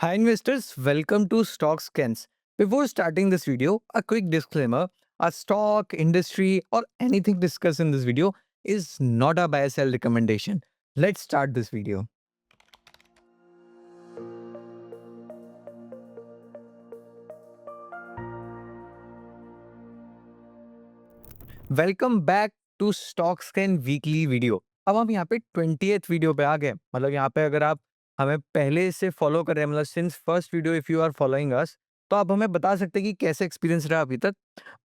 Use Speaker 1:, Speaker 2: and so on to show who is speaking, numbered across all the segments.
Speaker 1: Hi investors, welcome to Stock Scans. Before starting this video, a quick disclaimer. A stock, industry or anything discussed in this video is not a buy sell recommendation. Let's start this video. Welcome back to stock scan weekly video. अब हम यहाँ पे 20th video पे आ गए। मतलब यहाँ पे अगर आप हमें पहले से फॉलो कर रहे हैं, मतलब since first video if you are following us, तो आप हमें बता सकते हैं कि कैसे एक्सपीरियंस रहा अभी तक।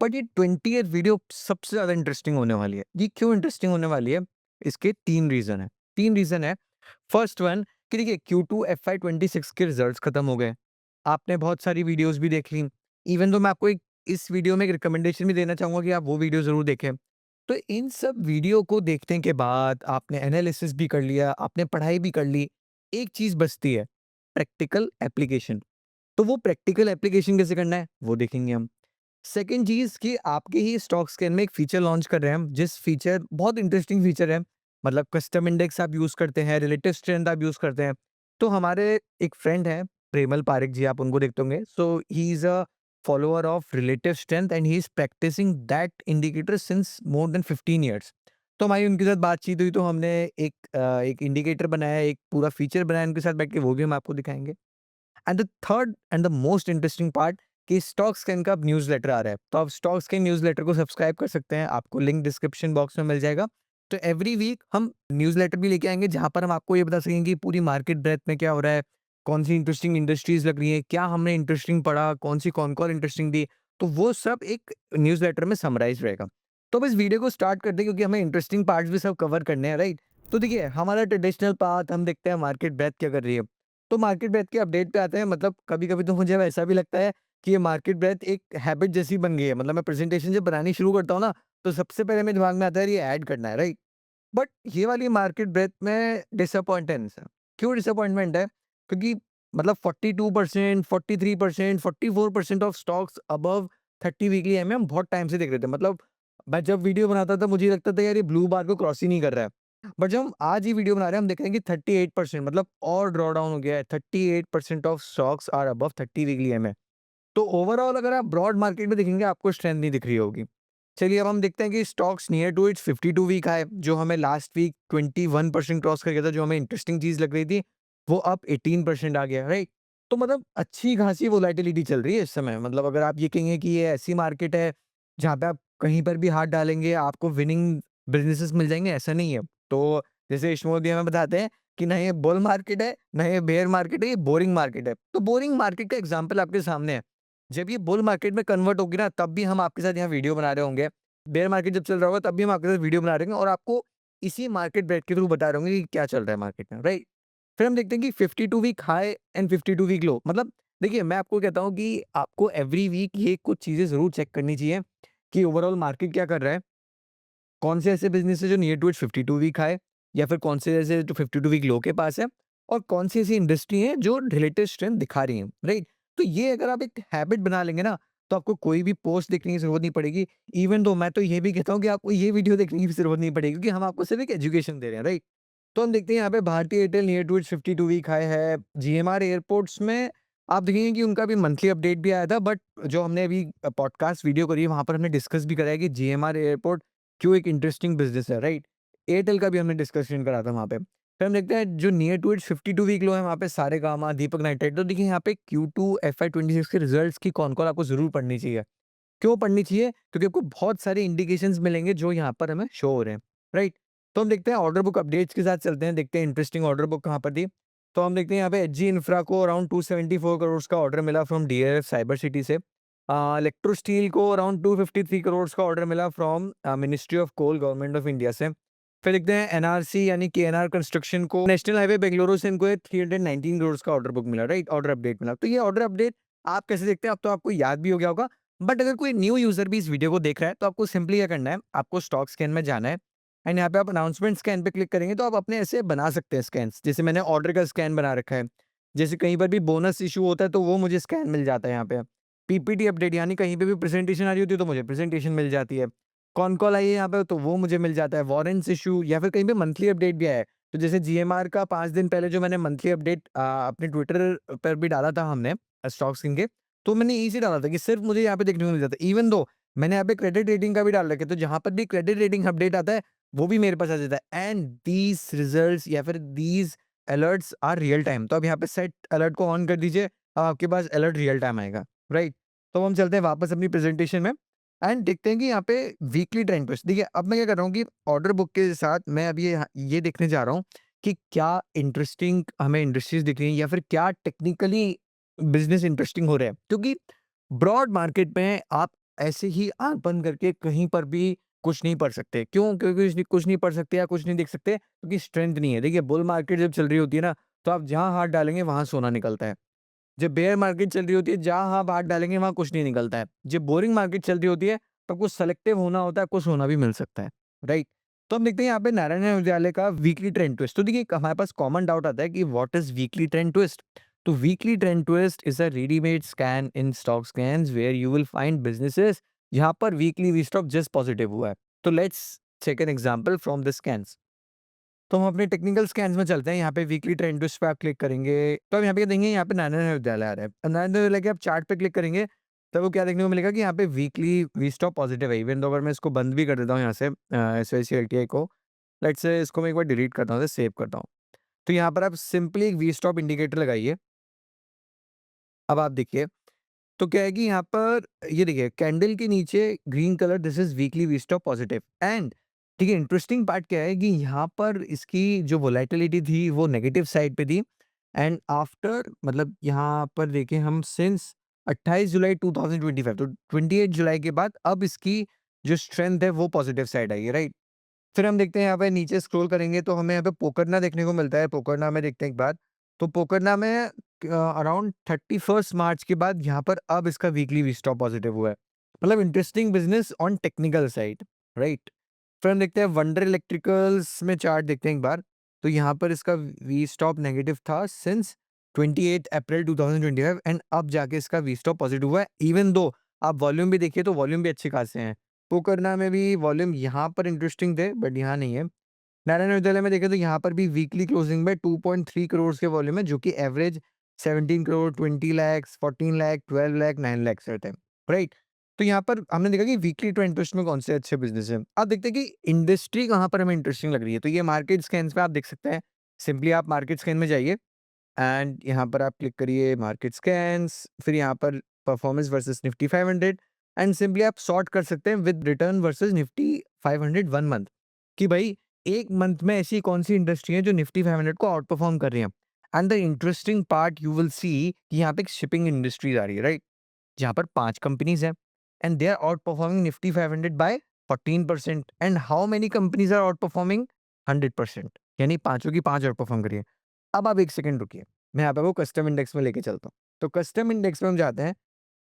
Speaker 1: बट ये 20th वीडियो सबसे ज़्यादा इंटरेस्टिंग होने वाली है। ये क्यों इंटरेस्टिंग होने वाली है? इसके 3 रीज़न है। 3 रीज़न है। फर्स्ट वन कि देखिए Q2 FY26 के रिजल्ट्स खत्म हो गए। आपने बहुत सारी वीडियोस भी देख ली। इवन तो मैं आपको एक इस वीडियो में एक रिकमेंडेशन भी देना चाहूँगा कि आप वो वीडियो ज़रूर देखें। तो इन सब वीडियो को देखने के बाद आपने एनालिसिस भी कर लिया, आपने पढ़ाई भी कर ली। एक चीज़ बचती है, प्रैक्टिकल एप्लीकेशन। तो वो प्रैक्टिकल एप्लीकेशन कैसे करना है, वो देखेंगे हम। सेकंड चीज़ कि आपके ही स्टॉक स्कैन में एक फीचर लॉन्च कर रहे हैं हम, जिस फीचर बहुत इंटरेस्टिंग फीचर है। मतलब कस्टम इंडेक्स आप यूज़ करते हैं, रिलेटिव स्ट्रेंथ आप यूज़ करते हैं। तो हमारे एक फ्रेंड हैं, प्रेमल पारेख जी, आप उनको देखते होंगे। So he is a follower of relative strength and he is practising that indicator since more than 15 years. तो हमारी उनके साथ बातचीत हुई, तो हमने एक इंडिकेटर बनाया, एक पूरा फीचर बनाया उनके साथ बैठ के, वो भी हम आपको दिखाएँगे। And the third and the most interesting part कि स्टॉक स्कैन का अब न्यूज़लेटर आ रहा है। तो आप स्टॉक स्कैन न्यूज़लेटर को सब्सक्राइब कर सकते हैं, आपको लिंक डिस्क्रिप्शन बॉक्स में मिल जाएगा। तो एवरी वीक हम न्यूज़लेटर भी लेके आएँगे, जहाँ पर हम आपको ये बता सकेंगे कि पूरी मार्केट ब्रेथ में क्या हो रहा है, कौन-सी इंटरेस्टिंग इंडस्ट्रीज़ लग रही हैं, क्या हमने इंटरेस्टिंग पढ़ा, कौन-सी कॉन-कॉल इंटरेस्टिंग थी। तो वो सब एक न्यूज़लेटर में समराइज़ रहेगा। तो अब इस वीडियो को स्टार्ट करते हैं, क्योंकि हमें इंटरेस्टिंग पार्ट्स भी सब कवर करने हैं, राइट? तो देखिए, हमारा ट्रेडिशनल पाथ हम देखते हैं मार्केट ब्रेथ क्या कर रही है। तो मार्केट ब्रेथ के अपडेट पे आते हैं। मतलब कभी-कभी तो मुझे ऐसा भी लगता है कि ये मार्केट ब्रेथ एक हैबिट जैसी बन गई है। मतलब मैं प्रेज़ेंटेशन जब बनानी शुरू करता हूँ ना, तो सबसे पहले मेरे दिमाग में आता है ये ऐड करना है, राइट? बट ये वाली मार्केट ब्रेथ में डिसअपॉइंटेंस है। क्यों डिसअपॉइंटमेंट है? क्योंकि मतलब 42%, 43%, 44% of stocks above 30 weekly MA हम बहुत टाइम से देख रहे थे। मतलब मैं जब वीडियो बनाता था, मुझे लगता था यार ये ब्लू बार को क्रॉस ही नहीं कर रहा है। बट जब हम आज ही वीडियो बना रहे हैं, हम देख रहे हैं कि 38% मतलब और ड्रॉ डाउन हो गया है। 38% of stocks are above 30 weekly MA. तो ओवरऑल अगर आप ब्रॉड मार्केट में देखेंगे, आपको स्ट्रेंथ नहीं दिख रही होगी। चलिए अब हम देखते हैं कि stocks near to its 52 week high, जो हमें लास्ट वीक 21% क्रॉस कर गया था, जो हमें इंटरेस्टिंग चीज़ लग रही थी, वो अब 18% आ गया, राइट? तो मतलब अच्छी खासी वोलेटिलिटी चल रही है इस समय। मतलब अगर आप ये कहेंगे कि ये ऐसी मार्केट है, जहाँ पे आप कहीं पर भी हाथ डालेंगे, आपको विनिंग बिज़नेसेस मिल जाएँगे, ऐसा नहीं है। तो जैसे ईशमोदी हमें बताते हैं कि ना ये बुल मार्केट है, ना ये बेयर मार्केट है, ये बोरिंग मार्केट है। तो बोरिंग मार्केट का एग्ज़ाम्पल आपके सामने है। जब ये बुल मार्केट में कन्वर्ट होगी ना, तब भी हम आपके साथ यहाँ वीडियो बना रहे होंगे। बेयर मार्केट जब चल रहा होगा, तब भी हम आपके साथ वीडियो बना रहे होंगे और आपको इसी मार्केट ब्रेथ के थ्रू बता रहे होंगे कि क्या चल रहा है मार्केट में, राइट? फिर हम देखते हैं कि 52 week high and 52 week low. मतलब देखिए, मैं आपको कहता हूँ कि आपको एवरी वीक ये कुछ चीज़ें ज़रूर चेक करनी चाहिए कि ओवरऑल मार्केट क्या कर रहा है। कौन से ऐसे बिज़नेस है जो near to its 52 week high, या फिर कौन से ऐसे जो 52 वीक लो के पास है, और कौन सी ऐसी इंडस्ट्री है जो रिलेटिव स्ट्रेंथ दिखा रही है, राइट? तो ये अगर आप एक हैबिट बना लेंगे ना, तो आपको कोई भी पोस्ट देखने की ज़रूरत नहीं पड़ेगी। इवन दो मैं तो ये भी कहता हूँ कि आपको ये वीडियो देखने की भी ज़रूरत नहीं पड़ेगी, क्योंकि हम आपको सिर्फ एक एजुकेशन दे रहे हैं, राइट? तो हम देखते हैं यहाँ पे Bharti Airtel near to its 52 week high है। जीएमआर एयरपोर्ट्स में आप देखेंगे कि उनका भी मंथली अपडेट भी आया था, बट जो हमने अभी पॉडकास्ट वीडियो करी है, वहाँ पर हमने डिस्कस भी करा है कि जीएमआर एयरपोर्ट क्यों एक इंटरेस्टिंग बिज़नेस है, राइट? एयरटेल का भी हमने डिस्कशन करा था वहाँ पे। फिर हम देखते हैं जो near to its 52 week low है, वहाँ पे सारेगामा, दीपक नाइट्राइट। तो देखिए यहाँ पे Q2 FY26 के रिजल्ट्स की कॉन-कॉल आपको ज़रूर पढ़नी चाहिए। क्यों पढ़नी चाहिए? क्योंकि आपको बहुत सारे इंडिकेशंस मिलेंगे जो यहाँ पर हमें शो हो रहे हैं, राइट? तो हम देखते हैं ऑर्डर बुक अपडेट्स के साथ चलते हैं, देखते हैं इंटरेस्टिंग ऑर्डर बुक कहाँ पर थी। तो हम देखते हैं यहाँ पे एचजी इंफ्रा को अराउंड 274 करोड़ का ऑर्डर मिला फ्रॉम डीएलएफ साइबर सिटी से। इलेक्ट्रो स्टील को अराउंड 253 करोड़ का ऑर्डर मिला from ministry of coal government of India से। फिर देखते हैं एनआरसी यानी केएनआर कंस्ट्रक्शन को नेशनल हाईवे बेंगलुरु से इनको 319 करोड़ का ऑर्डर बुक मिला, राइट? ऑर्डर अपडेट मिला। तो ये ऑर्डर अपडेट आप कैसे देखते हैं? अब तो आपको याद भी हो गया होगा। बट अगर कोई न्यू यूज़र भी इस वीडियो को देख रहा है, तो आपको सिंपली क्या करना है, आपको स्टॉक स्कैन में जाना है एंड यहाँ पे आप अनाउंसमेंट स्कैन पे क्लिक करेंगे, तो आप अपने ऐसे बना सकते हैं स्कैन्स। जैसे मैंने ऑर्डर का स्कैन बना रखा है। जैसे कहीं पर भी बोनस इश्यू होता है, तो वो मुझे स्कैन मिल जाता है यहाँ पे। पीपीटी अपडेट यानी कहीं पे भी प्रेज़ेंटेशन आ रही होती है, तो मुझे प्रेज़ेंटेशन मिल जाती है। कॉन कॉल आई है यहाँ पे, तो वो मुझे मिल जाता है। वारंट्स इश्यू या फिर कहीं पे मंथली अपडेट भी आया है, तो जैसे जीएमआर का 5 दिन पहले जो मैंने मंथली अपडेट अपने ट्विटर पर भी डाला था हमने स्टॉक स्किन के, तो मैंने इसी डाला था कि सिर्फ़ मुझे यहाँ पे देखने को मिल जाता है। इवन दो मैंने यहाँ पे क्रेडिट रेटिंग का भी डाल रखा है, तो जहाँ पर भी क्रेडिट रेटिंग अपडेट आता है, वो भी मेरे पास आ जाता है एंड दीज़ रिज़ल्ट्स या फिर these alerts are real time. तो अब यहाँ पे सेट अलर्ट को ऑन कर दीजिए, अब आपके पास अलर्ट रियल टाइम आएगा, राइट? तो हम चलते हैं वापस अपनी प्रेज़ेंटेशन में एंड देखते हैं कि यहाँ पे वीकली ट्रेंड ट्विस्ट देखिए, अब मैं क्या कर रहा हूँ कि ऑर्डर बुक के साथ मैं अब ये देखने जा रहा हूँ कि क्या इंटरेस्टिंग हमें इंडस्ट्रीज़ दिख रही हैं या फिर क्या टेक्निकली बिज़नेस इंटरेस्टिंग हो रहा है। क्योंकि ब्रॉड मार्केट में आप ऐसे ही आँख बंद करके कहीं पर भी कुछ नहीं पढ़ सकते। क्यों? क्योंकि इसलिए कुछ नहीं पढ़ सकते या कुछ नहीं देख सकते क्योंकि स्ट्रेंथ नहीं है। देखिए बुल मार्केट जब चल रही होती है ना, तो आप जहाँ हाथ डालेंगे वहाँ सोना निकलता है। जब बेयर मार्केट चल रही होती है, जहाँ आप हाथ डालेंगे वहाँ कुछ नहीं निकलता है। जब बोरिंग मार्केट चल रही होती है, तब कुछ सेलेक्टिव होना होता है, कुछ होना भी मिल सकता है, राइट? तो हम देखते हैं यहाँ पे नारायण हृदयालय का वीकली ट्रेंड ट्विस्ट। तो देखिए हमारे पास कॉमन डाउट आता है कि what is weekly trend twist? तो weekly trend twist is a readymade scan in stock scans where you will find businesses जहाँ पर weekly we stock just positive हुआ है। तो let's take an example from the scans. तो हम अपने technical scans में चलते हैं, यहाँ पे वीकली ट्रेंड लिस्ट पे आप क्लिक करेंगे, तो आप यहाँ पे देखेंगे यहाँ पे नारायण हृदयालय आ रहा है। नारायण हृदयालय के आप चार्ट पे क्लिक करेंगे, तब वो क्या देखने को मिलेगा कि यहाँ पे वीकली वी स्टॉप पॉजिटिव है। इवन तो अगर मैं इसको बंद भी कर देता हूँ यहाँ से SYCLTI को, लेट्स से इसको मैं एक बार डिलीट करता हूँ, सेव करता हूँ। तो यहाँ पर आप सिंपली एक वी स्टॉप इंडिकेटर लगाइए। अब आप देखिए तो क्या है कि यहाँ पर ये देखिए कैंडल के नीचे green colour this is weekly we stop positive and ठीक है। इंटरेस्टिंग पार्ट क्या है कि यहाँ पर इसकी जो वोलेटिलिटी थी वो नेगेटिव साइड पे थी एंड आफ्टर मतलब यहाँ पर देखें हम सिंस 28 जुलाई 2025 तो 28 जुलाई के बाद अब इसकी जो स्ट्रेंथ है वो पॉजिटिव साइड आई है, राइट? फिर हम देखते हैं यहाँ पे नीचे स्क्रॉल करेंगे तो हमें यहाँ पे पोकरना देखने को मिलता है। पोकरना में देखते हैं एक बार, तो पोकरना में अराउंड 31 मार्च के बाद यहाँ पर अब इसका वीकली वी स्टॉप पॉजिटिव हुआ है। मतलब interesting business on technical side, right? फिर हम देखते हैं वंडर इलेक्ट्रिकल्स में चार्ट देखते हैं एक बार, तो यहाँ पर इसका वी स्टॉप नेगेटिव था सिंस 28 अप्रैल 2025 एंड अब जाके इसका वी स्टॉप पॉजिटिव हुआ है। इवन दो आप वॉल्यूम भी देखिए तो वॉल्यूम भी अच्छे खासे हैं। पोकरना में भी वॉल्यूम यहाँ पर इंटरेस्टिंग थे बट यहाँ नहीं है। नारायण हृदयालय में देखें तो यहाँ पर भी वीकली क्लोजिंग में 2.3 करोड़ के वॉल्यूम है जो कि एवरेज 17 करोड़, 20 लाख, 14 लाख, 12 लाख, 9 लाख रहते हैं, राइट? तो यहाँ पर हमने देखा कि वीकली ट्रेंड ट्विस्ट में कौन से अच्छे बिजनेस हैं। अब देखते हैं कि इंडस्ट्री कहाँ पर हमें इंटरेस्टिंग लग रही है। तो ये मार्केट स्कैन्स पे आप देख सकते हैं। सिंपली आप मार्केट स्कैन में जाइए एंड यहाँ पर आप क्लिक करिए मार्केट स्कैन्स, फिर यहाँ पर performance versus Nifty 500 and simply आप सॉर्ट कर सकते हैं with return versus Nifty 500 one month कि भाई एक मंथ में ऐसी कौन सी इंडस्ट्री है जो निफ्टी 500 को आउट परफॉर्म कर रही है। And the interesting part you will see कि यहाँ पे एक शिपिंग इंडस्ट्रीज आ रही है, राइट? जहाँ पर 5 कंपनीज हैं and they are out performing Nifty 500 by 14% and how many companies are out performing 100%, यानी पांचों की पांच आउट परफॉर्म करिए। अब आप एक सेकंड रुकिए, मैं यहाँ पे आपको कस्टम इंडेक्स में लेके चलता हूँ। तो कस्टम इंडेक्स में हम जाते हैं,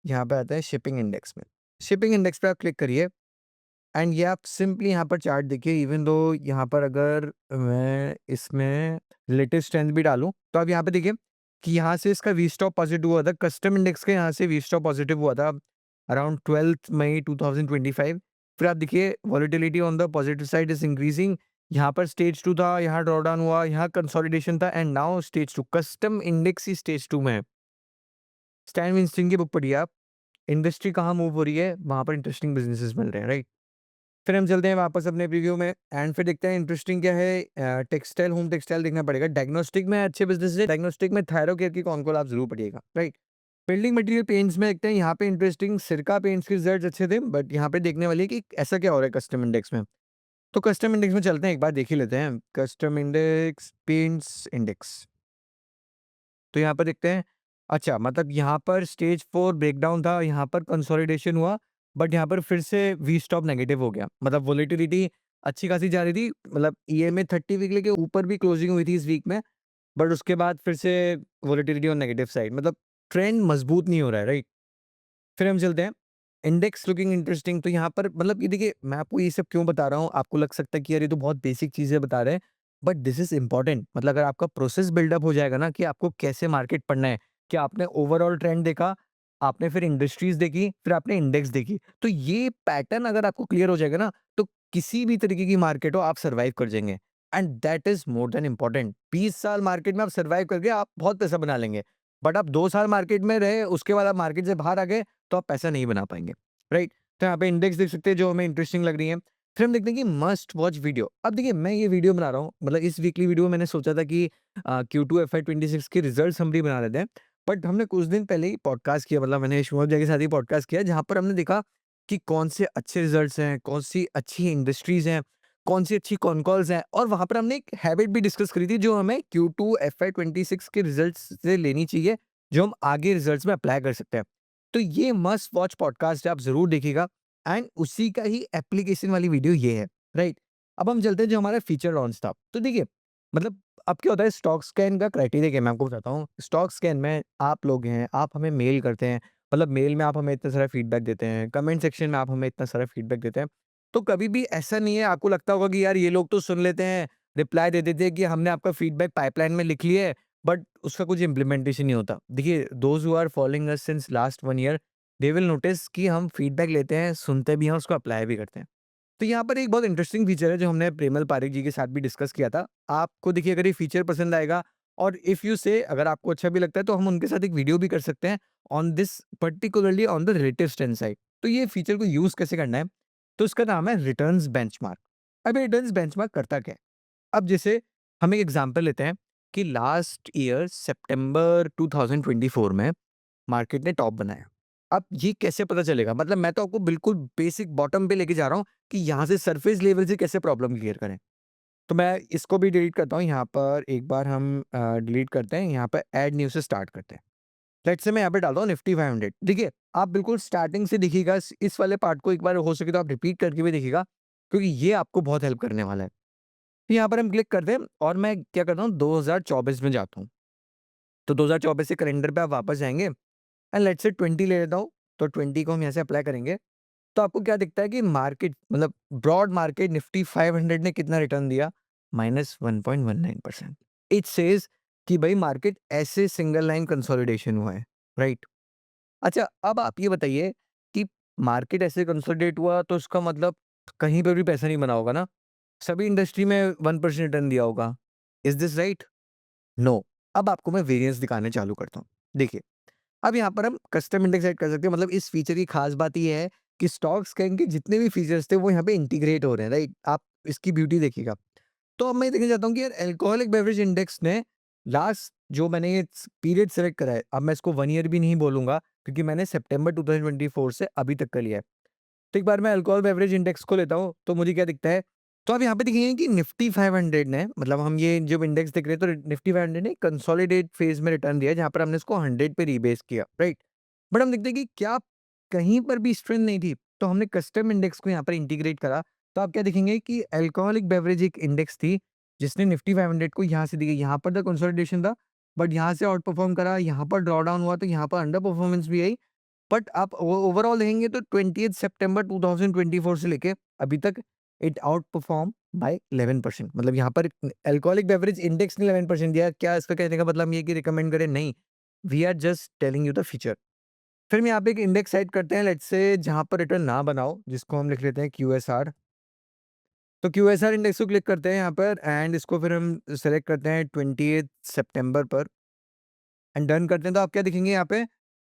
Speaker 1: यहाँ पे आते हैं शिपिंग इंडेक्स में। शिपिंग इंडेक्स पे आप क्लिक करिए एंड ये आप सिंपली यहाँ पर चार्ट देखिए। इवन दो यहाँ पर अगर मैं इसमें लेटेस्ट ट्रेंड भी डालूँ, तो आप यहाँ पे देखिए कि यहाँ से इसका वी स्टॉप पॉजिटिव हुआ था। कस्टम इंडेक्स के यहाँ से वी स्टॉप पॉजिटिव हुआ था अराउंड 12 मई 2025। फिर आप देखिए volatility on the positive side is increasing. यहाँ पर स्टेज 2 था, यहाँ ड्रॉडाउन हुआ, यहाँ कंसोलिडेशन था and now stage 2। Custom index he stage 2 में है। स्टैन विंस्टिंग की बुक पढ़िए आप। इंडस्ट्री कहाँ मूव हो रही है, वहाँ पर इंटरेस्टिंग बिज़नेसेस मिल रहे हैं, राइट? फिर हम चलते हैं वापस अपने प्रीव्यू में एंड फिर देखते हैं इंटरेस्टिंग क्या है। टेक्सटाइल, होम टेक्सटाइल देखना पड़ेगा। डायग्नोस्टिक में अच्छे बिज़नेस है। डायग्नोस्टिक में थायरो केयर की कॉन-कॉल आप ज़रूर पढ़िएगा, राइट? बिल्डिंग मटेरियल पेंट्स में देखते हैं, यहाँ पे इंटरेस्टिंग सिरका पेंट्स के रिजल्ट्स अच्छे थे बट यहाँ पे देखने वाली है कि ऐसा क्या हो रहा है कस्टम इंडेक्स में। तो कस्टम इंडेक्स में चलते हैं, एक बार देख ही लेते हैं। Custom index, paints index. तो यहाँ पर देखते हैं, अच्छा मतलब यहाँ पर स्टेज 4 ब्रेकडाउन था, यहाँ पर कंसोलिडेशन हुआ, बट यहाँ पर फिर से वी स्टॉप नेगेटिव हो गया। मतलब वोलेटिलिटी अच्छी खासी जा रही थी, मतलब ईएमए 30 वीकली के ऊपर भी क्लोजिंग हुई थी इस वीक में, बट उसके बाद फिर से वोलेटिलिटी ऑन नेगेटिव साइड, मतलब ट्रेंड मजबूत नहीं हो रहा है, राइट? फिर हम चलते हैं, इंडेक्स लुकिंग इंटरेस्टिंग। तो यहाँ पर मतलब ये देखिए मैं आपको ये सब क्यों बता रहा हूँ, आपको लग सकता है कि यार ये तो बहुत बेसिक चीज़ें बता रहे हैं, बट दिस इज़ इम्पोर्टेंट। मतलब अगर आपका प्रोसेस बिल्डअप हो जाएगा ना कि आपको कैसे मार्केट पढ़ना है, कि आपने ओवरऑल ट्रेंड देखा, आपने फिर इंडस्ट्रीज़ देखी, फिर आपने इंडेक्स देखी। तो ये पैटर्न अगर आपको क्लियर हो जाएगा ना, तो किसी भी तरीके की मार्केट हो आप सर्वाइव कर जाएँगे। And that is more than important. 20 साल मार्केट में आप सर्वाइव करके आप बहुत पैसा बना लेंगे, बट आप 2 साल मार्केट में रहे, उसके बाद आप मार्केट से बाहर आ गए, तो आप पैसा नहीं बना पाएंगे, राइट? तो यहाँ पे इंडेक्स देख सकते हैं जो हमें इंटरेस्टिंग लग रही है। फिर हम देखते हैं कि मस्ट वॉच वीडियो। अब देखिए, मैं ये वीडियो बना रहा हूँ, मतलब इस वीकली वीडियो मैंने सोचा था कि Q2 FY 26 की रिजल्ट समरी बना लेते हैं। बट हमने कुछ दिन पहले ही पॉडकास्ट किया, मतलब मैंने शुभम जय के साथ ही पॉडकास्ट किया, जहाँ पर हमने देखा कि कौन से अच्छे रिजल्ट्स हैं, कौन सी अच्छी इंडस्ट्रीज हैं, कौन सी अच्छी कॉन कॉल्स हैं, और वहाँ पर हमने एक हैबिट भी डिस्कस करी थी जो हमें Q2 FY 26 के रिजल्ट्स से लेनी चाहिए, जो हम आगे रिजल्ट्स में अप्लाई कर सकते हैं। तो ये मस्ट वॉच पॉडकास्ट है, आप ज़रूर देखिएगा, एंड उसी का ही एप्लीकेशन वाली वीडियो ये है, राइट? अब हम चलते हैं जो हमारा फीचर लॉन्च था। तो देखिए, मतलब अब क्या होता है, स्टॉक स्कैन का क्राइटेरिया क्या है, मैं आपको बताता हूँ। स्टॉक स्कैन में आप लोग हैं, आप हमें मेल करते हैं, मतलब मेल में आप हमें इतना सारा फीडबैक देते हैं, कमेंट सेक्शन में आप हमें इतना सारा फीडबैक देते हैं। तो कभी भी ऐसा नहीं है, आपको लगता होगा कि यार ये लोग तो सुन लेते हैं, रिप्लाई दे देते हैं कि हमने आपका फीडबैक पाइपलाइन में लिख लिया है, बट उसका कुछ इम्प्लीमेंटेशन नहीं होता। देखिए, those who are following us since last 1 year, they will notice कि हम फीडबैक लेते हैं, सुनते भी हैं, उसको अप्लाई भी करते हैं। तो यहाँ पर एक बहुत इंटरेस्टिंग फीचर है जो हमने प्रेमल पारेख जी के साथ भी डिस्कस किया था। आपको देखिए, अगर ये फीचर पसंद आएगा, और इफ यू से अगर आपको अच्छा भी लगता है, तो हम उनके साथ एक वीडियो भी कर सकते हैं on this, particularly on the relative strength side. तो ये फीचर को यूज़ कैसे करना है? तो इसका नाम है रिटर्न्स बेंचमार्क। अब ये रिटर्न्स बेंचमार्क करता क्या है? अब जैसे हम एक एग्जांपल लेते हैं कि लास्ट ईयर सितंबर 2024 में मार्केट ने टॉप बनाया। अब ये कैसे पता चलेगा? मतलब मैं तो आपको बिल्कुल बेसिक बॉटम पे लेके जा रहा हूँ कि यहाँ से सरफेस लेवल से कैसे प्रॉब्लम क्लियर करें। तो मैं इसको भी डिलीट करता हूँ, यहाँ पर एक बार हम डिलीट करते हैं, यहाँ पर ऐड न्यू से स्टार्ट करते हैं। लेट्स से मैं यहाँ पे डालता हूँ निफ्टी 500। देखिए, आप बिल्कुल स्टार्टिंग से देखिएगा, इस वाले पार्ट को एक बार हो सके तो आप रिपीट करके भी देखिएगा, क्योंकि ये आपको बहुत हेल्प करने वाला है। तो यहाँ पर हम क्लिक करते हैं, और मैं क्या करता हूँ, 2024 में जाता हूँ। तो 2024 से कैलेंडर पे आप वापस जाएँगे, एंड लेट्स से 20 ले लेता हूँ, तो 20 को हम यहाँ से अप्लाई करेंगे। तो आपको क्या दिखता है कि मार्केट, मतलब ब्रॉड मार्केट निफ्टी 500 ने कितना रिटर्न दिया? -1.19%। इट सेज कि भाई मार्केट ऐसे सिंगल लाइन कंसोलिडेशन हुआ है, राइट? अच्छा, अब आप ये बताइए कि मार्केट ऐसे कंसोलिडेट हुआ, तो उसका मतलब कहीं पर भी पैसा नहीं बना होगा ना? सभी इंडस्ट्री में 1% रिटर्न दिया होगा। Is this right? नो। अब आपको मैं वेरिएंस दिखाने चालू करता हूँ। देखिए, अब यहाँ पर हम कस्टम इंडेक्स ऐड कर सकते हैं, मतलब इस फीचर की खास बात ये है कि स्टॉक स्कैन के जितने भी फीचर्स थे वो यहाँ पे इंटीग्रेट हो रहे हैं, राइट? आप इसकी ब्यूटी देखिएगा। तो अब मैं देखना चाहता हूँ कि यार अल्कोहलिक बेवरेज इंडेक्स ने लास्ट जो मैंने ये पीरियड सेलेक्ट करा है, अब मैं इसको 1 ईयर भी नहीं बोलूँगा, क्योंकि मैंने सितंबर 2024 से अभी तक का लिया है। तो एक बार मैं अल्कोहल बेवरेज इंडेक्स को लेता हूँ, तो मुझे क्या दिखता है? तो आप यहाँ पे देखेंगे कि निफ्टी 500 ने, मतलब हम ये जो इंडेक्स देख रहे हैं, तो निफ्टी 500 ने कंसोलिडेट फेज में रिटर्न दिया है, जहाँ पर हमने इसको 100 पे रीबेस किया, राइट? बट हम देखते हैं कि क्या कहीं पर भी स्ट्रेंथ नहीं थी, तो हमने कस्टम इंडेक्स को यहाँ पर इंटीग्रेट करा। तो आप क्या देखेंगे कि अल्कोहलिक बेवरेज एक इंडेक्स थी, जिसने निफ्टी 500 को यहाँ से दी, यहाँ पर द कंसोलिडेशन था, बट यहाँ से आउट परफॉर्म करा, यहाँ पर ड्रॉ डाउन हुआ, तो यहाँ पर अंडर परफॉर्मेंस भी आई। बट आप ओवरऑल देखेंगे तो 20th सितंबर 2024 से लेके अभी तक इट आउट परफॉर्म बाय 11%। मतलब यहाँ पर अल्कोहलिक बेवरेज इंडेक्स ने 11% दिया। क्या इसका कहने का मतलब ये है कि रिकमेंड करें? नहीं, we are just telling you the feature. फिर हम यहाँ पे एक इंडेक्स सेट करते हैं, लेट्स से जहाँ पर रिटर्न ना बनाओ, जिसको हम लिख लेते हैं QSR। तो QSR इंडेक्स को क्लिक करते हैं यहाँ पर, एंड इसको फिर हम सेलेक्ट करते हैं 20th सितंबर पर, एंड डन करते हैं। तो आप क्या दिखेंगे यहाँ पे?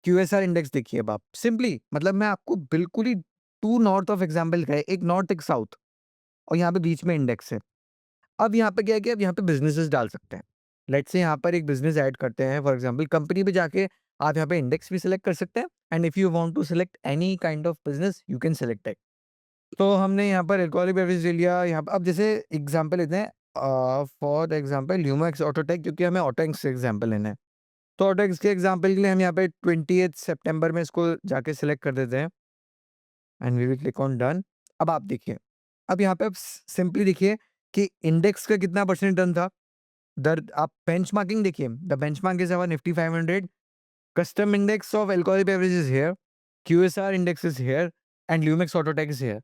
Speaker 1: QSR इंडेक्स देखिए। अब आप सिंपली, मतलब मैं आपको बिल्कुल ही टू नॉर्थ ऑफ एग्जाम्पल दिखाया, एक नॉर्थ एक साउथ, और यहाँ पे बीच में इंडेक्स है। अब यहाँ पे क्या है कि अब यहाँ पे बिजनेसेस डाल सकते हैं। लेट्स से यहाँ पर एक बिजनेस ऐड करते हैं, फॉर एग्जांपल कंपनी पे जाके आप यहाँ पे इंडेक्स भी सिलेक्ट कर सकते हैं, and if you want to select any kind of business you can select it. तो हमने यहाँ पर अल्कोहलिक बेवरेज ले लिया। यहाँ पर अब जैसे एग्जांपल लेते हैं, फॉर एग्जांपल ल्यूमैक्स ऑटोटेक, क्योंकि हमें ऑटोटेक से एग्जांपल लेना है। तो ऑटोटेक के एग्जांपल के लिए हम यहाँ पे 20th सितंबर में इसको जाके सिलेक्ट कर देते हैं, and we will click on done. अब आप देखिए, अब यहाँ पे आप सिंपली देखिए कि इंडेक्स का कितना परसेंट डन था। दर आप बेंचमार्किंग देखिए, the benchmark is our Nifty 500, custom index of alcoholic beverage is here, QSR index is here, and Lumax Autotech is here.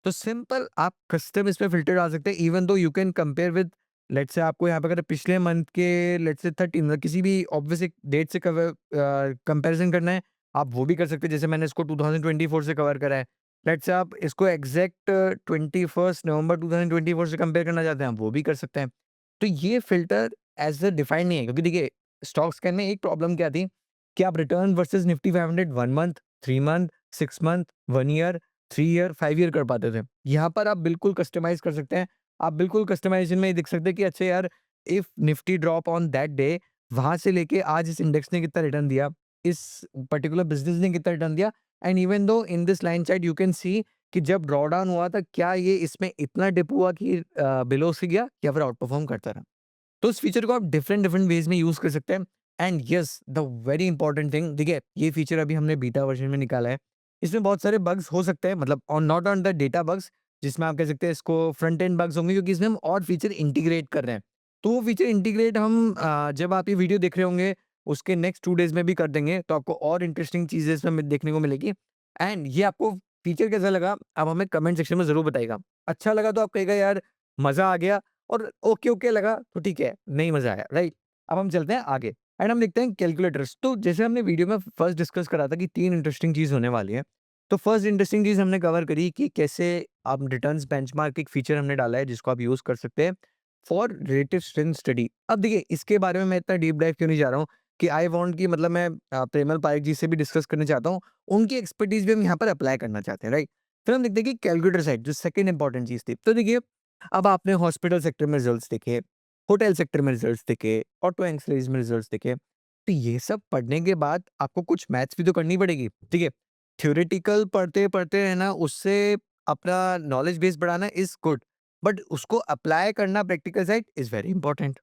Speaker 1: तो सिंपल आप कस्टम इसमें फ़िल्टर डाल सकते हैं, even though you can compare with, let's say आपको यहाँ पे अगर पिछले मंथ के लेट्स से 13 मतलब किसी भी ऑब्वियस एक डेट से कंपैरिज़न करना है, आप वो भी कर सकते हैं। जैसे मैंने इसको 2024 से कवर करा है। लेट्स से आप इसको एग्जैक्ट 21 नवंबर 2024 से कंपेयर करना चाहते हैं, आप वो भी कर सकते हैं। तो ये फ़िल्टर एज़ अ डिफाइंड नहीं है, क्योंकि देखिए स्टॉक स्कैन में एक प्रॉब्लम क्या थी कि आप return versus Nifty 500 1 month, 3 month, 6 month, 1 year, 3 year, 5 year कर पाते थे। यहाँ पर आप बिल्कुल कस्टमाइज़ कर सकते हैं। आप बिल्कुल कस्टमाइज़ेशन में ये देख सकते हैं कि अच्छा यार, if Nifty drop on that day, वहाँ से लेके आज इस इंडेक्स ने कितना रिटर्न दिया, इस पर्टिकुलर बिज़नेस ने कितना रिटर्न दिया, and even though in this line chart you can see कि जब ड्रॉडाउन हुआ था, क्या ये इसमें इतना डिप हुआ कि बिलो से गया या फिर आउट परफॉर्म करता रहा। तो इस फीचर को आप डिफरेंट डिफरेंट वेज में यूज कर सकते हैं। And yes, the very important thing, देखिए ये फीचर अभी हमने बीटा वर्जन में निकाला है। इसमें बहुत सारे बग्स हो सकते हैं, मतलब on not on the data bugs, जिसमें आप कह सकते हैं इसको फ्रंट एंड बग्स होंगे, क्योंकि इसमें हम और फीचर इंटीग्रेट कर रहे हैं। तो वो फीचर इंटीग्रेट हम जब आप ये वीडियो देख रहे होंगे उसके नेक्स्ट 2 डेज में भी कर देंगे, तो आपको और इंटरेस्टिंग चीजें इसमें देखने को मिलेगी। एंड ये आपको फीचर कैसा लगा, आप हमें कमेंट सेक्शन में जरूर बताइएगा। अच्छा लगा तो आप कहेगा यार मजा आ गया, और ओके ओके लगा तो ठीक है, नहीं मजा आया, राइट। अब हम चलते हैं आगे एंड हम देखते हैं कैलकुलेटर्स। तो जैसे हमने वीडियो में फर्स्ट डिस्कस करा था कि 3 इंटरेस्टिंग चीज होने वाली है। तो फर्स्ट इंटरेस्टिंग चीज हमने कवर करी कि कैसे आप रिटर्न्स बेंचमार्क एक फीचर हमने डाला है जिसको आप यूज कर सकते हैं फॉर रिलेटिव स्ट्रेंथ स्टडी। अब देखिए इसके बारे में मैं इतना डीप डाइव क्यों नहीं जा रहा हूँ कि आई वांट कि मतलब मैं प्रेमल पारेख जी से भी डिस्कस करना चाहता हूँ, उनकी एक्सपर्टीज भी हम यहाँ पर अप्लाई करना चाहते हैं, राइट। फिर हम देखते हैं कि कैलकुलेटर साइड जो सेकंड इंपॉर्टेंट चीज थी। तो देखिए अब आपने हॉस्पिटल सेक्टर में रिजल्ट्स देखे, होटल सेक्टर में रिजल्ट्स देखे, ऑटो एंसेसरीज में रिजल्ट्स देखे, तो ये सब पढ़ने के बाद आपको कुछ मैथ्स भी तो करनी पड़ेगी, ठीक है। थ्योरेटिकल पढ़ते-पढ़ते है ना, उससे अपना नॉलेज बेस बढ़ाना इज़ गुड, बट उसको अप्लाई करना practical side is very important.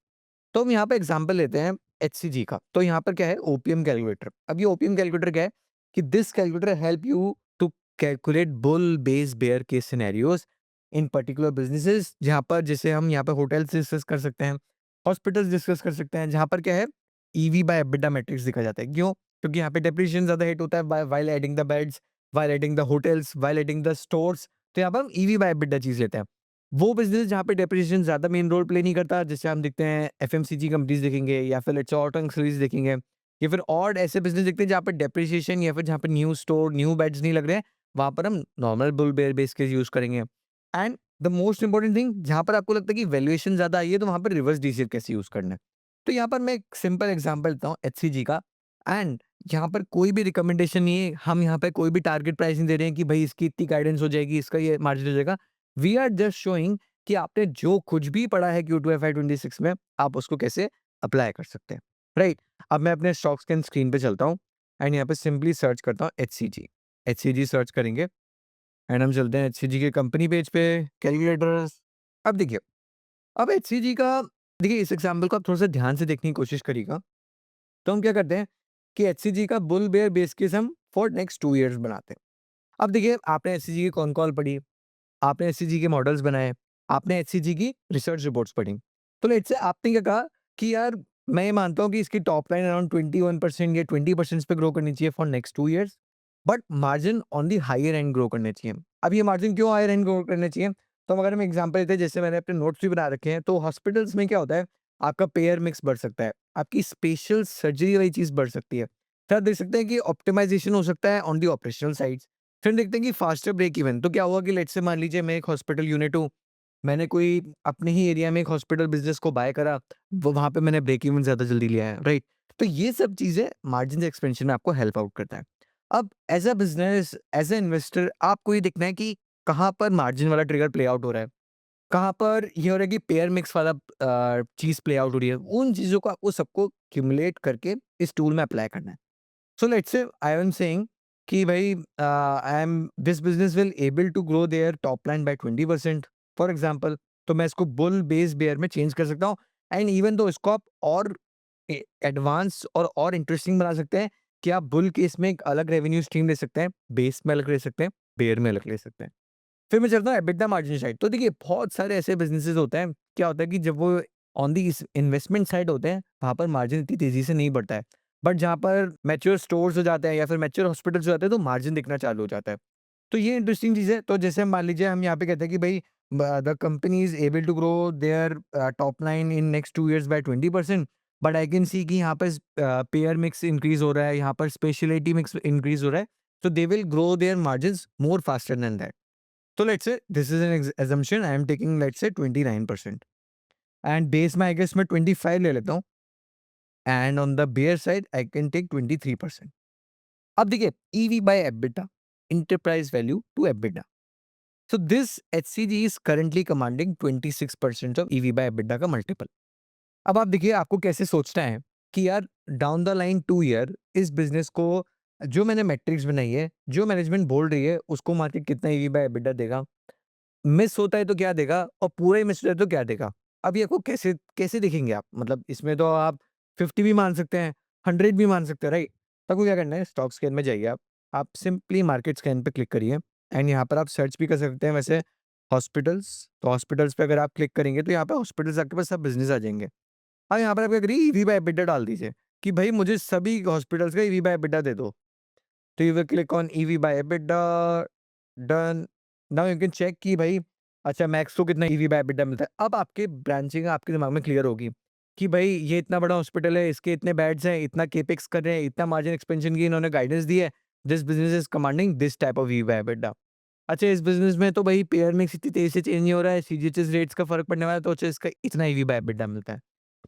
Speaker 1: तो हम यहाँ पे एग्जांपल लेते हैं एचसीजी का। तो यहाँ पर क्या है, ओपीएम कैलकुलेटर। अब ये ओपीएम कैलकुलेटर क्या है कि this calculator help you to calculate bull base bear case scenarios in particular businesses, जहाँ पर जैसे हम यहाँ पे होटल्स डिस्कस कर सकते हैं, हॉस्पिटल्स डिस्कस कर सकते हैं, जहाँ पर क्या है ईवी बाय एबिटा मैट्रिक्स दिखा जाता है। क्यों? क्योंकि यहाँ पे डेप्रिसिएशन ज्यादा हिट होता है while adding the beds, while adding the hotels, while adding the stores. तो यहाँ पर हम ईवी बाय एबिटा चीज लेते हैं। वो बिज़नेस जहाँ पे डेप्रिसिएशन ज़्यादा मेन रोल प्ले नहीं करता, जैसे हम देखते हैं एफएमसीजी कंपनीज़ देखेंगे या फिर लेट्स से ऑटो एक्सेसरीज़ देखेंगे, या फिर और ऐसे बिज़नेस देखते हैं जहाँ पे डेप्रिसिएशन या फिर जहाँ पे न्यू स्टोर, न्यू बेड्स नहीं लग रहे हैं, वहाँ पर हम normal bull bear base case use करेंगे। And the most important thing, जहाँ पर आपको लगता है कि वैल्यूएशन ज़्यादा आई है, तो वहाँ पर रिवर्स डीसीएफ कैसे यूज़ करना है। तो यहाँ पर मैं एक सिंपल एग्जांपल देता हूँ एचसीजी का। एंड यहाँ पर कोई भी रिकमेंडेशन नहीं है, हम यहाँ पे कोई भी टारगेट प्राइस नहीं दे रहे हैं कि भाई इसकी इतनी गाइडेंस हो जाएगी, इसका ये मार्जिन हो जाएगा। वी आर जस्ट शोइंग कि आपने जो कुछ भी पढ़ा है Q2 FY26 में, आप उसको कैसे अप्लाई कर सकते हैं, राइट। अब मैं अपने स्टॉक्स के स्क्रीन पे चलता हूँ एंड यहाँ पे सिंपली सर्च करता हूँ एचसीजी। एचसीजी सर्च करेंगे एंड हम चलते हैं एचसीजी के कंपनी पेज पे, कैलकुलेटर्स। अब देखिए, अब एचसीजी का, देखिए इस एग्जाम्पल को आप थोड़ा सा ध्यान से देखने की कोशिश करिएगा। तो हम क्या करते हैं कि एचसीजी का बुल बेयर बेस केस हम फॉर नेक्स्ट 2 ईयर्स बनाते हैं। अब देखिए आपने एचसीजी की कौन कॉल पढ़ी, आपने एचसीजी के मॉडल्स बनाए, आपने एचसीजी की रिसर्च रिपोर्ट्स पढ़ी। तो लेट्स से आपने क्या कहा कि यार मैं ये मानता हूँ कि इसकी टॉप लाइन अराउंड 21% या 20% पे ग्रो करनी चाहिए for next 2 years, but margin on the higher and grow करने चाहिए। अब ये मार्जिन क्यों हायर एंड ग्रो करने चाहिए? तो हम अगर हम एग्जांपल लेते हैं, जैसे मैंने अपने नोट्स भी बना रखे हैं, तो हॉस्पिटल्स में क्या होता है, आपका पेयर मिक्स बढ़ सकता है, आपकी स्पेशल सर्जरी वाली चीज़ बढ़ सकती है। फिर आप देख सकते हैं कि ऑप्टिमाइजेशन हो सकता है ऑन दी ऑपरेशनल साइड। फिर देखते हैं कि फास्टर ब्रेक इवन। तो क्या हुआ कि लेट्स से मान लीजिए मैं एक हॉस्पिटल यूनिट हूँ, मैंने कोई अपने ही एरिया में एक हॉस्पिटल बिज़नेस को बाय करा, वो वहाँ पे मैंने ब्रेक इवन ज़्यादा जल्दी लिया है, राइट? तो ये सब चीज़ें मार्जिन एक्सपेंशन में आपको हेल्प आउट करता है। अब as a business, as a investor आपको ये देखना है कि कहाँ पर मार्जिन वाला ट्रिगर प्ले आउट हो रहा है, कहाँ पर ये हो रहा है कि पेयर मिक्स वाला चीज़ प्ले आउट हो रही है। उन चीज़ों को आपको सबको क्युमुलेट करके इस टूल में अप्लाई करना है। So let's say I am saying कि भाई I am this business will able to grow their top line by 20% for example. तो मैं इसको बुल बेस बेयर में चेंज कर सकता हूँ एंड इवन दो इसको आप और एडवांस और इंटरेस्टिंग बना सकते हैं कि आप बुल केस में एक अलग रेवेन्यू स्ट्रीम ले सकते हैं, बेस में अलग ले सकते हैं, बेयर में अलग ले सकते हैं। फिर मैं चलता हूँ एबिटा मार्जिन साइड। तो देखिए बहुत सारे ऐसे बिजनेसेस होते हैं, क्या होता है कि जब वो ऑन दी इन्वेस्टमेंट साइड होते हैं, वहाँ पर मार्जिन इतनी तेजी से नहीं बढ़ता है, बट जहाँ पर मैच्योर स्टोर्स हो जाते हैं या फिर मैच्योर हॉस्पिटल्स हो जाते हैं, तो मार्जिन दिखना चालू हो जाता है। तो ये इंटरेस्टिंग चीज़ है। तो जैसे मान लीजिए हम यहाँ पे कहते हैं कि भाई the company is able to grow their top line in next 2 years by 20%, but I can see कि यहाँ पर पेयर मिक्स इंक्रीज हो रहा है, यहाँ पर स्पेशलिटी मिक्स इंक्रीज हो रहा है, So they will grow their margins more faster than that. So let's say this is an assumption. I am taking, let's say, 29%. And base में I guess मैं 25 ले लेता हूँ. And on the bear side, I can take 23%. अब देखिए, EV by EBITDA, enterprise value to EBITDA. So this HCG is currently commanding 26% of EV by EBITDA का multiple. अब आप देखिए, आपको कैसे सोचना है कि यार डाउन द लाइन 2 ईयर इस बिजनेस को, जो मैंने मैट्रिक्स बनाई है, जो मैनेजमेंट बोल रही है, उसको मार्केट कितना ईवी बाय एबिटा देगा, मिस होता है तो क्या देगा, और पूरा ही मिस होता है तो क्या देगा। अब ये को कैसे कैसे देखेंगे आप, मतलब इसमें तो आप 50 भी मान सकते हैं, 100 भी मान सकते हैं, राइट। तो आपको क्या करना है, स्टॉक स्कैन में जाइए, आप सिंपली मार्केट स्कैन पे क्लिक करिए, एंड यहाँ पर आप सर्च भी कर सकते हैं वैसे हॉस्पिटल्स। तो हॉस्पिटल्स पे अगर आप क्लिक करेंगे तो यहाँ पे हॉस्पिटल्स आपके पास सब बिजनेस आ जाएंगे। हाँ, यहाँ पर आप क्या करिए, ईवी बाय एबिटा डाल दीजिए कि भाई मुझे सभी हॉस्पिटल्स का ईवी बाय एबिटा दे दो। तो you will click on EV by EBITDA, done. Now you can check कि भाई अच्छा मैक्स को कितना ईवी बाय एबिटा मिलता है। अब आपके ब्रांचिंग आपके दिमाग में क्लियर होगी कि भाई ये इतना बड़ा हॉस्पिटल है, इसके इतने बेड्स हैं, इतना केपेक्स कर रहे हैं, इतना मार्जिन एक्सपेंशन की इन्होंने गाइडेंस दी है, this business is commanding this type of EV by EBITDA. अच्छा, इस बिजनेस में तो भाई पेयर मिक्स इतनी तेजी से चेंज नहीं हो रहा है, सीजीएचएस रेट्स का फर्क पड़ने वाला है, तो अच्छा इसका इतना ईवी बाय एबिटा मिलता है।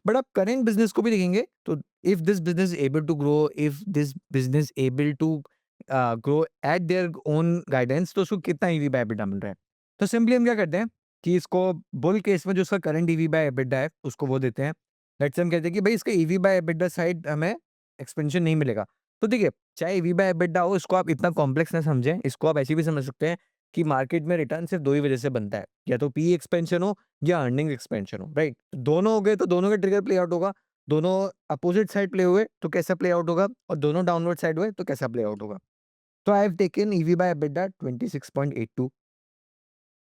Speaker 1: बट आप करेंट बिजनेस को भी देखेंगे तो if this business able to grow, if this business able to grow at their own guidance, तो उसको कितना ईवी बाय एबिटा मिल रहा है। तो सिंपली हम क्या करते हैं कि इसको बुल केस में जो उसका करंट ईवी बाय एबिटा है उसको वो देते हैं। लेट्स से हम कहते हैं कि भाई इसका ईवी बाय एबिटा साइड हमें एक्सपेंशन नहीं मिलेगा। तो देखिए, चाहे ईवी बाय एबिटा हो, इसको आप इतना कॉम्प्लेक्स ना समझें, इसको आप ऐसे भी समझ सकते हैं कि मार्केट में रिटर्न सिर्फ 2 ही वजह से बनता है, या तो पी एक्सपेंशन हो या अर्निंग एक्सपेंशन हो, राइट। दोनों हो गए तो दोनों का ट्रिगर प्ले आउट होगा। दोनों अपोजिट साइड प्ले हुए तो कैसा प्ले आउट होगा, और दोनों डाउनवर्ड साइड हुए तो कैसा प्ले आउट होगा। तो I have taken EV by EBITDA 26.82।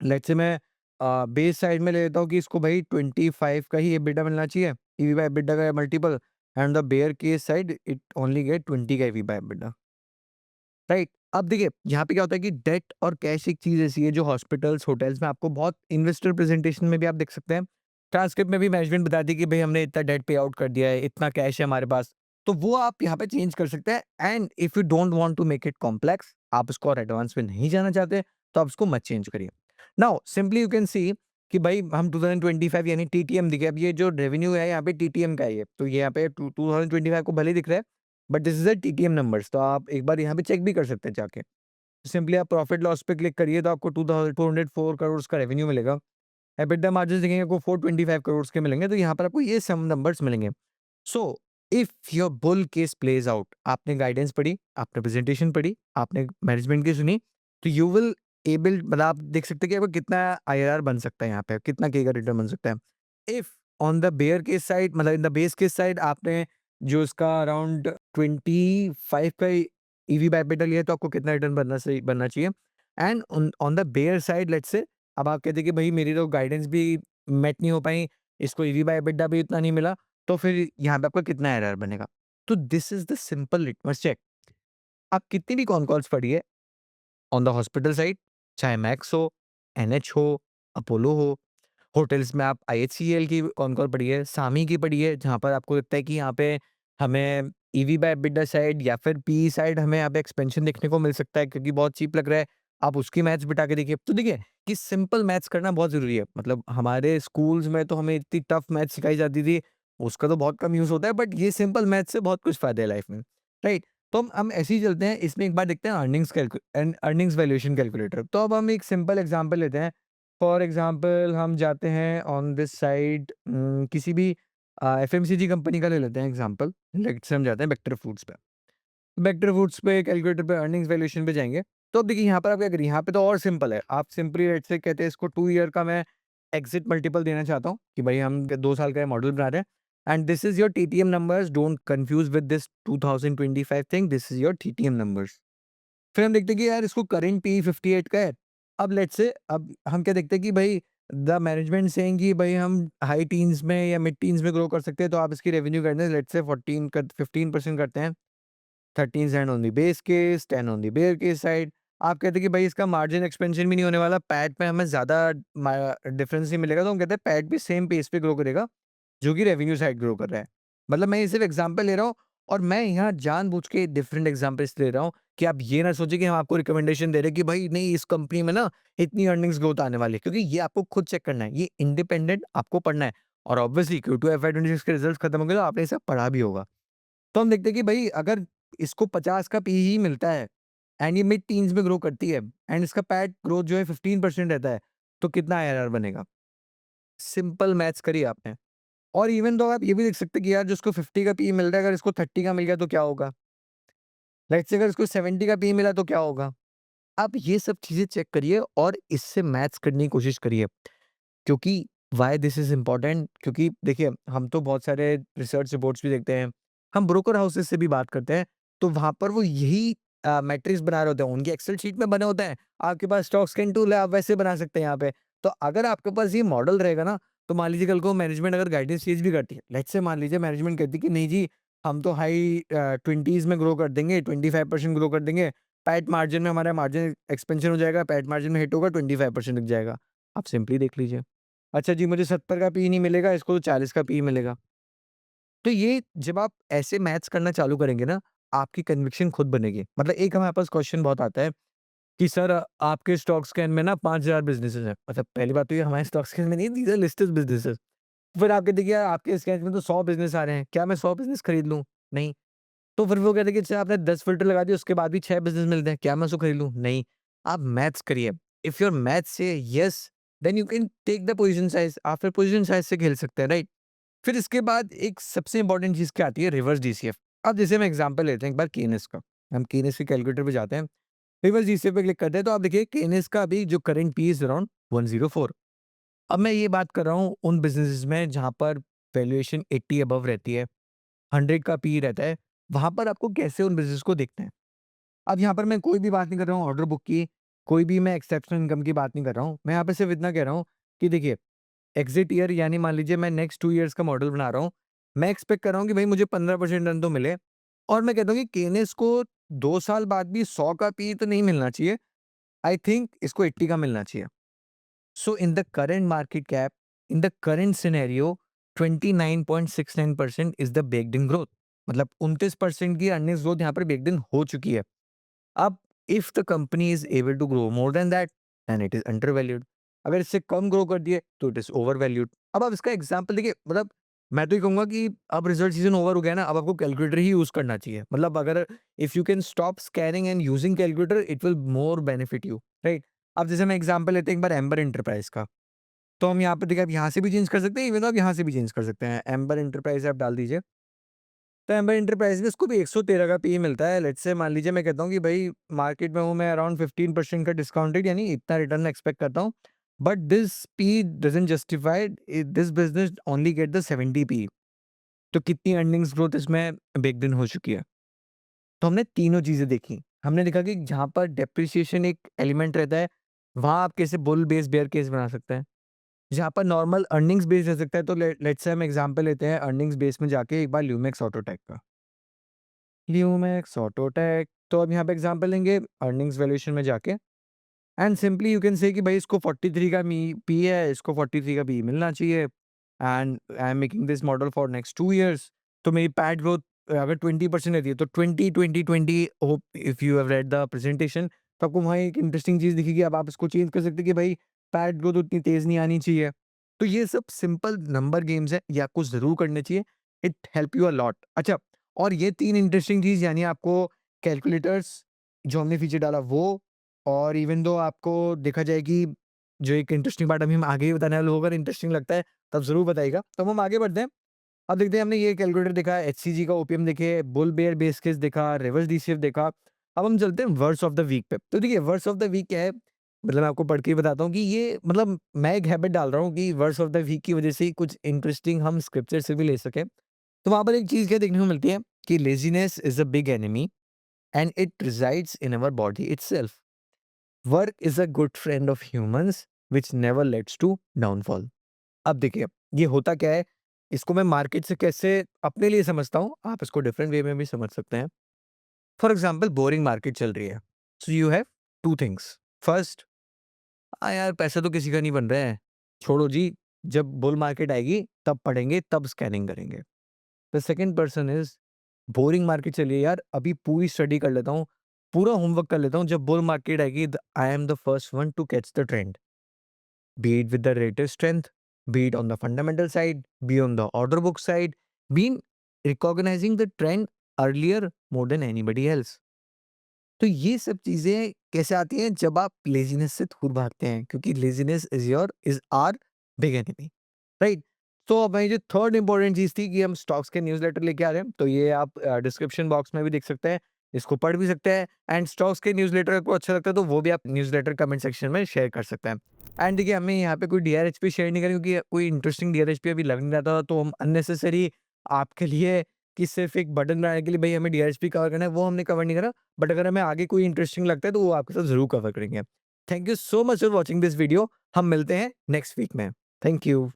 Speaker 1: Let's say मैं बेस साइड में ले लेता हूँ कि इसको भाई 25 का ही एबिटा मिलना चाहिए, ईवी बाय एबिटा का multiple. And the bear case side it only get 20 का ईवी बाय एबिटा, राइट। अब देखिए, यहाँ पे क्या होता है कि डेट और कैश एक चीज ऐसी है जो हॉस्पिटल्स होटल्स में आपको बहुत, इन्वेस्टर प्रेजेंटेशन में भी आप देख सकते हैं, ट्रांसक्रिप्ट में भी मैनेजमेंट बताती है कि भाई हमने इतना डेट पे आउट कर दिया है, इतना कैश है हमारे पास। तो वो आप यहाँ पे चेंज कर सकते हैं, and if you don't want to make it complex, आप इसको और एडवांस में नहीं जाना चाहते, तो आप इसको मत चेंज करिए। Now simply you can see कि भाई हम 2025 यानी टीटीएम दिखे, अब ये जो रेवेन्यू है यहाँ पे टीटीएम का है, ये तो ये यहाँ पे 2025 को भले ही दिख रहा है, but this is a TTM numbers, तो आप एक बार यहाँ पे चेक भी कर सकते हैं जाके। सिंपली आप प्रॉफिट लॉस पे क्लिक करिए तो आपको 2404 करोड़ का रेवेन्यू मिलेगा। एबिटा मार्जिन देखेंगे आपको 425 करोड़ के मिलेंगे, तो यहाँ पर आपको ये सम नंबर्स मिलेंगे। So if your bull case plays out, आपने गाइडेंस पढ़ी, आपने प्रेजेंटेशन पढ़ी, आपने मैनेजमेंट की सुनी, तो यू विल एबल, मतलब आप देख सकते हैं कि आपको कितना आईआरआर बन सकता है, यहाँ पे कितना के का रिटर्न बन सकता है। If on the bear case side, मतलब in the base case side आपने जो इसका अराउंड 25 का ईवी बाय एबिटा लिया है, तो आपको कितना रिटर्न बनना चाहिए। And on the bear side let's say, अब आप कहते हैं कि भाई मेरी तो गाइडेंस भी मेट नहीं हो पाई, इसको ईवी बाय एबिटा भी इतना नहीं मिला, तो फिर यहाँ पे आपका कितना एरर बनेगा। तो this is the simple litmus check. आप कितनी भी कॉन कॉल्स पढ़िए ऑन द हॉस्पिटल साइड, चाहे मैक्स हो, एनएच हो, अपोलो हो, होटल्स में आप आईएचसीएल की कॉन कॉल पढ़िए, सामी की पढ़िए, जहाँ पर आपको लगता है कि यहाँ पे हमें ईवी बाय एबिटा साइड या फिर पी साइड हमें यहाँ पे एक्सपेंशन देखने को मिल सकता है क्योंकि बहुत चीप लग रहा है। आप उसकी मैथ्स बिठा के देखिए। तो देखिए कि सिंपल मैथ्स करना बहुत ज़रूरी है। मतलब हमारे स्कूल्स में तो हमें इतनी टफ मैथ्स सिखाई जाती थी, उसका तो बहुत कम यूज़ होता है, बट ये सिंपल मैथ्स से बहुत कुछ फ़ायदा है लाइफ में, राइट? तो हम ऐसे ही चलते हैं, इसमें एक बार देखते हैं अर्निंग्स वैल्यूएशन कैलकुलेटर। तो अब हम एक सिंपल एग्जांपल लेते हैं। फॉर एग्जांपल हम जाते हैं ऑन दिस साइड, किसी भी एफएमसीजी कंपनी का ले लेते हैं एग्जांपल। लेट्स से हम जाते हैं बेक्टर फूड्स पे। बेक्टर फूड्स पे कैलकुलेटर पे अर्निंग्स वैल्यूएशन पे जाएँगे। तो अब देखिए यहाँ पर आप क्या करिए, यहाँ पे तो और सिंपल है। आप सिंपली लेट्स से कहते हैं इसको 2 ईयर का मैं एग्जिट मल्टीपल देना चाहता हूँ कि भाई हम 2 साल का मॉडल बना रहे हैं, and this is your TTM numbers, don't confuse with this 2025 thing, this is your TTM numbers. फिर हम देखते हैं कि यार इसको करंट पी 58 का है। अब लेट्स से अब हम क्या देखते हैं कि भाई द मैनेजमेंट सेइंग कि भाई हम हाई टीन्स में या मिड टीन्स में ग्रो कर सकते हैं, तो आप इसकी रेवेन्यू करने लेट्स से 14 कर 15% करते हैं। 13 on the base case, 10 on the bear case side. आप कहते हैं कि भाई इसका मार्जिन एक्सपेंशन भी नहीं होने वाला, पैट में हमें ज़्यादा डिफरेंस नहीं मिलेगा, तो हम कहते हैं पैट भी सेम पेस पे ग्रो करेगा जो कि रेवेन्यू साइड ग्रो कर रहा है। मतलब मैं ये सिर्फ एग्जांपल ले रहा हूँ, और मैं यहाँ जानबूझ के डिफरेंट एग्जांपल्स ले रहा हूँ कि आप ये ना सोचिए कि हम आपको रिकमेंडेशन दे रहे हैं कि भाई नहीं इस कंपनी में ना इतनी अर्निंग्स ग्रोथ आने वाली है, क्योंकि ये आपको खुद चेक करना है, ये इंडिपेंडेंट आपको पढ़ना है। और ऑब्वियसली Q2 FY26 के रिजल्ट्स खत्म हो गए तो आपने ये सब पढ़ा भी होगा। तो हम देखते हैं कि भाई अगर इसको 50 का पी ही मिलता है एंड ये मिड टीन्स में ग्रो करती है एंड इसका पैट ग्रोथ जो है 15% रहता है, तो कितना आईआरआर बनेगा? सिंपल मैथ्स करी आपने। और इवन दो आप ये भी देख सकते हैं कि यार जिसको 50 का पी मिल रहा है, अगर इसको 30 का मिल गया तो क्या होगा? लेट्स से अगर इसको 70 का पी मिला तो क्या होगा? आप ये सब चीज़ें चेक करिए और इससे मैथ्स करने की कोशिश करिए। क्योंकि व्हाई दिस इज़ इम्पोर्टेंट, क्योंकि देखिए हम तो बहुत सारे रिसर्च रिपोर्ट्स भी देखते हैं, हम ब्रोकर हाउसेस से भी बात करते हैं, तो वहाँ पर वो यही मैट्रिक्स बना रहे होते हैं, उनकी एक्सेल शीट में बने होते हैं। आपके पास स्टॉक स्कैन टूल है, आप वैसे बना सकते हैं यहाँ पे। तो अगर आपके पास ये मॉडल रहेगा ना, तो मान लीजिए कल को मैनेजमेंट अगर गाइडेंस चेंज भी करती है, लेट्स से मान लीजिए मैनेजमेंट कहती है कि नहीं जी, हम तो हाई 20s में ग्रो कर देंगे, 25% ग्रो कर देंगे, पैट मार्जिन में हमारा मार्जिन एक्सपेंशन हो जाएगा, पैट मार्जिन में हिट होगा, 25% दिख जाएगा। आप सिंपली देख लीजिए। अच्छा जी, मुझे 70 का पी नहीं मिलेगा, इसको तो 40 का पी मिलेगा। तो ये जब आप ऐसे मैथ्स करना चालू करेंगे ना, आपकी कन्विक्शन खुद बनेगी। मतलब एक हमारे पास क्वेश्चन बहुत आता है कि सर आपके स्टॉक स्कैन में ना 5000 बिज़नेसेस हैं। मतलब पहली बात तो ये हमारे स्टॉक स्कैन में नहीं है, दीज़ आर लिस्टेड बिज़नेसेस। फिर आप कहते हैं कि यार आपके स्कैन में तो 100 बिज़नेस आ रहे हैं, क्या मैं 100 बिज़नेस खरीद लूँ? नहीं। तो फिर वो कहते हैं कि अच्छा आपने 10 फ़िल्टर लगा दिए, उसके बाद भी 6 बिज़नेस मिलते हैं, क्या मैं उसको खरीद लूँ? नहीं। आप मैथ्स करिए। If your maths says yes, then you can take the position size. आप फिर पोज़ीशन साइज़ से खेल सकते हैं, राइट? फिर इसके बाद एक सबसे इम्पोर्टेंट चीज़ क्या आती है, रिवर्स डीसीएफ। अब जैसे हम एग्ज़ाम्पल लेते हैं एक बार केनेस का। हम केनेस के कैलकुलेटर पे जाते हैं, रिवर्स डीसीएफ पे क्लिक करते हैं, तो आप देखिए केनेस का अभी जो करंट पी इज़ अराउंड 104। अब मैं ये बात कर रहा हूँ उन बिज़नेसेस में जहाँ पर वैल्यूएशन 80 अबव रहती है, 100 का पी रहता है, वहाँ पर आपको कैसे उन बिज़नेस को देखते हैं। अब यहाँ पर मैं कोई भी बात नहीं कर रहा हूँ ऑर्डर बुक की, कोई भी मैं एक्सेप्शनल इनकम की बात नहीं कर रहा हूँ। मैं यहाँ पे सिर्फ़ इतना कह रहा हूँ कि देखिए, एग्ज़िट ईयर यानी मान लीजिए मैं नेक्स्ट 2 इयर्स का मॉडल बना रहा हूँ। मैं एक्सपेक्ट कर रहा हूँ कि भई मुझे 15% रन तो मिले और मैं कहता हूँ कि केनेस को 2 साल बाद भी 100 का पी तो नहीं मिलना चाहिए। आई थिंक इसको 80 का मिलना चाहिए। So in the current market cap, in the current scenario, 29.69% is the baked in growth. मतलब 29% की अर्निंग्स ग्रोथ यहाँ पर baked in हो चुकी है। अब if the company is able to grow more than that, then it is undervalued. अगर इससे कम ग्रो कर दिए तो इट इज ओवर वैल्यूड। अब आप इसका एग्जांपल देखिए, मतलब मैं तो ये कहूंगा कि अब रिजल्ट सीजन ओवर हो गया ना, अब आपको कैलकुलेटर ही यूज करना चाहिए। मतलब अगर if you can stop scanning and using calculator, it will more benefit you, right? अब जैसे मैं एग्जांपल लेते हैं एक बार एम्बर एंटरप्राइज का, तो हम यहाँ पे देखिए आप यहाँ से भी चेंज कर सकते हैं, इवन आप यहाँ से भी चेंज कर सकते हैं। एम्बर एंटरप्राइज आप डाल दीजिए, तो एम्बर एंटरप्राइज़ में इसको भी 113 का पीई मिलता है। लेट्स से मान लीजिए मैं कहता हूँ कि भई मार्केट में हूँ मैं अराउंड 15% का डिस्काउंटेड, यानी इतना रिटर्न एक्सपेक्ट करता हूँ। But this P doesn't justified, this business only get the 70 P. तो कितनी अर्निंग्स ग्रोथ इसमें बेक्ड इन हो चुकी है। तो हमने तीनों चीज़ें देखी। हमने देखा कि जहाँ पर डेप्रिसिएशन एक एलिमेंट रहता है, वहाँ आप कैसे बुल बेस, बेयर केस बना सकते हैं। जहाँ पर नॉर्मल अर्निंग्स बेस रह सकता है, तो लेट्स से हम एग्जांपल लेते हैं अर्निंग्स बेस में जाके एक बार ल्यूमेक्स ऑटोटेक का। ल्यूमेक्स ऑटोटेक, तो अब यहाँ पे एग्जांपल लेंगे अर्निंग्स वैल्यूएशन में जाके and simply you can say कि भाई इसको 43 का मी पी है, इसको 43 का पी मिलना चाहिए and I am making this model for next 2 years. तो मेरी पैट ग्रोथ अगर 20% रहती है तो 20 hope if you have read the presentation, तो आपको वहाँ एक इंटरेस्टिंग चीज़ दिखेगी। अब आप इसको चेंज कर सकते हैं कि भाई पैट ग्रोथ उतनी तेज़ नहीं आनी चाहिए। तो ये सब सिंपल नंबर गेम्स हैं, ये आपको ज़रूर करने चाहिए। It help you a lot. अच्छा, और ये 3 इंटरेस्टिंग चीज़ यानी आपको कैलकुलेटर्स जो हमने फीचर डाला वो, और इवन दो आपको देखा जाए कि जो एक इंटरेस्टिंग पार्ट अभी हम आगे ही बताने वाले होगा, अगर इंटरेस्टिंग लगता है तब ज़रूर बताइएगा। तो हम आगे बढ़ते हैं। अब देखते हैं, हमने ये कैलकुलेटर देखा, एचसीजी का ओपीएम देखे, बुल बेयर बेस केस देखा, रिवर्स डीसीएफ देखा। अब हम चलते हैं वर्ड्स ऑफ द वीक पे। तो देखिए वर्ड्स ऑफ द वीक क्या है, मतलब मैं आपको पढ़ के ही बताता हूँ कि ये मतलब मैं एक हैबिट डाल रहा हूँ कि वर्ड्स ऑफ द वीक की वजह से ही कुछ इंटरेस्टिंग हम स्क्रिप्चर से भी ले सकें। तो वहाँ पर एक चीज़ क्या देखने को मिलती है कि laziness is a big enemy and it resides in our body itself. Work is a good friend of humans which never lets to downfall. अब देखिए ये होता क्या है, इसको मैं मार्केट से कैसे अपने लिए समझता हूँ, आप इसको डिफरेंट वे में भी समझ सकते हैं। फॉर एग्जाम्पल बोरिंग मार्केट चल रही है, so you have two things. First, यार पैसा तो किसी का नहीं बन रहा है, छोड़ो जी, जब बुल मार्केट आएगी तब पढ़ेंगे, तब स्कैनिंग करेंगे। The second person is boring market चल रही है यार, अभी पूरी स्टडी कर लेता हूँ, पूरा होमवर्क कर लेता हूँ, जब बुल मार्केट आएगी I am the first one two catch the trend, be it with the relative strength, be it on the fundamental side, be on the order book side, been recognizing the trend earlier more than anybody else. तो ये सब चीज़ें कैसे आती हैं जब आप laziness से दूर भागते हैं, क्योंकि laziness is our big enemy, right? तो अब ये जो थर्ड इम्पोर्टेंट चीज़ थी कि हम स्टॉक्स के न्यूज़लेटर लेके आ रहे हैं, तो ये आप डिस्क्रिप्शन बॉक्स में भी देख सकते हैं, इसको पढ़ भी सकते हैं एंड स्टॉक्स के न्यूज़लेटर आपको अच्छा लगता है तो वो भी आप न्यूज़लेटर कमेंट सेक्शन में शेयर कर सकते हैं। एंड देखिए हमें यहाँ पे कोई डीआरएचपी शेयर नहीं करें क्योंकि कोई इंटरेस्टिंग डीआरएचपी अभी लग नहीं रहा था, तो हम अननेसेसरी आपके लिए कि सिर्फ एक बटन बनाने के लिए भई हमें डीआरएचपी कवर करना है, वो हमने कवर नहीं करा। बट अगर हमें आगे कोई इंटरेस्टिंग लगता है तो वो आपके साथ ज़रूर कवर करेंगे। Thank you so much for watching this video. हम मिलते हैं नेक्स्ट वीक में। Thank you.